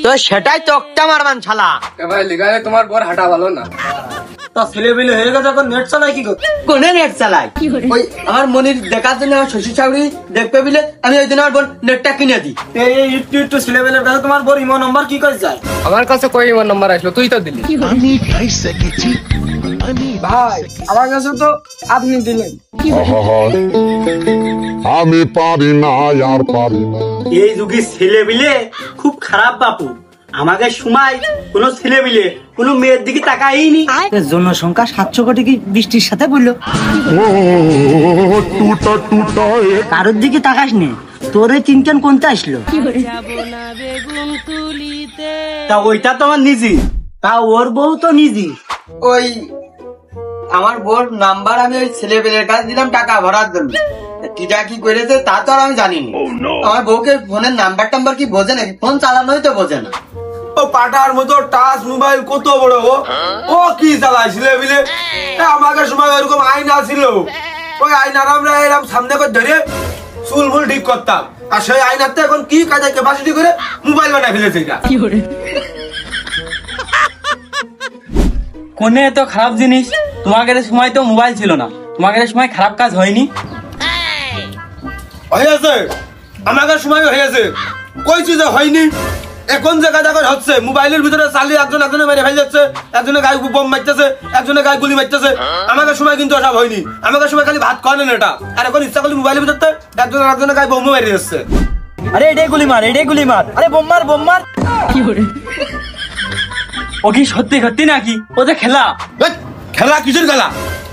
তো সেটাই চোখটা মারবান শালা। ভাই লিগালে তোমার বর হাঁটা ভালো না। তা ছেলে পেলে হয়ে গেছে, এখন নেট চালাই কি করতে? কোনে নেট চালাই? ওই আমার মনির দেখার জন্য আমার শ্বশুর শাশুড়ি দেখবে বলে আমি ওই দিন আমার বোন নেটটা কিনে দিই। এই একটু ছেলে পেলের কাছে তোমার বর ইমো নাম্বার কি করে যায়? আমার কাছে কই ইমো নাম্বার আসলো, তুই তো দিলি। ভাই আমার কাছে তো আপনি দিলেন। আমি পারি না, আর পারি না। এই যুগে ছেলে পেলে খুব খারাপ বাপু। আমাকে সময় কোন ছেলে পেলে কোন মেয়ের দিকে তাকাইনি। জনসংখ্যা 700 কোটি কি বৃষ্টির সাথে বললো? টুটা টুটা কারোর দিকে তাকাস নে, তোর এই তিনখান কোনটা আসলো? তা ওইটা তো আমার নিজি, তা ওর বউ তো নিজি। ওই আমার বোর নাম্বার আমি ওই ছেলে পেলের কাছে দিলাম টাকা ভরার জন্য। কিটা কি করেছে তা তো আর আমি জানিনি। আমার বউকে ফোনের নাম্বার টাম্বার কি বোঝে নাকি? ফোন চালানোই তো বোঝে না। ও পাটার মতো টাচ মোবাইল কত বড় ও কি চালাইছিল বিলে? আমাকে সময় ওইরকম আয়না ছিল, ওই আয়নার আমরা এরকম সামনে করে ধরে চুল মুল ঠিক করতাম, আর সেই আয়নাতে এখন কি কাজে ক্যাপাসিটি করে মোবাইল বানায় ফেলেছে। এটা কোনে এত খারাপ জিনিস? তোমাদের সময় তো মোবাইল ছিল না, তোমাদের সময় খারাপ কাজ হয়নি? হয়েছে, আমাকে সময় হয়েছে, কইছি যে হয়নি। এখন যে কাজ এখন হচ্ছে মোবাইলের ভিতরে চালিয়ে একজনে মেরে ফেলে যাচ্ছে, একজনে গায়ে বোম মারতেছে, একজনে গায়ে গুলি মারতেছে। আমাকে সময় কিন্তু ওসব হয়নি। আমাকে সময় খালি ভাত খাওয়া নেন এটা, আর এখন ইচ্ছা করলে মোবাইলের ভিতরে একজনে গায়ে বোম মেরে যাচ্ছে। আরে এটাই গুলি মার, এটাই গুলি মার, আরে বোম মার। ও কি সত্যি সত্যি নাকি? ও যে খেলা। খেলা কিসের খেলা?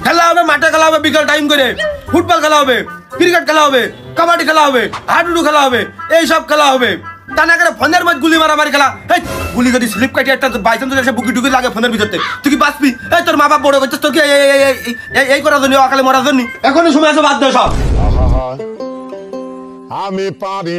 খেলা হবে মাঠে, খেলা হবে বিকাল টাইম করে, ফুটবল খেলা হবে, ক্রিকেট খেলা হবে, কাবাডি খেলা হবে, হাডুডু খেলা হবে, এইসব খেলা হবে। তা না করে ফোনের মধ্যে গুলি মারামারি খেলা। গুলি যদি স্লিপ কাটি একটা বাইচান্স এসে বুকি টুকি লাগে ফোনের ভিতরে, তুই কি বাঁচবি? তোর মা বাপ বড় করছিস, তোর কি এই করার জন্য, অকালে মরার জন্য? এখনই সময় আছে, বাদ দে সব। আমি পারি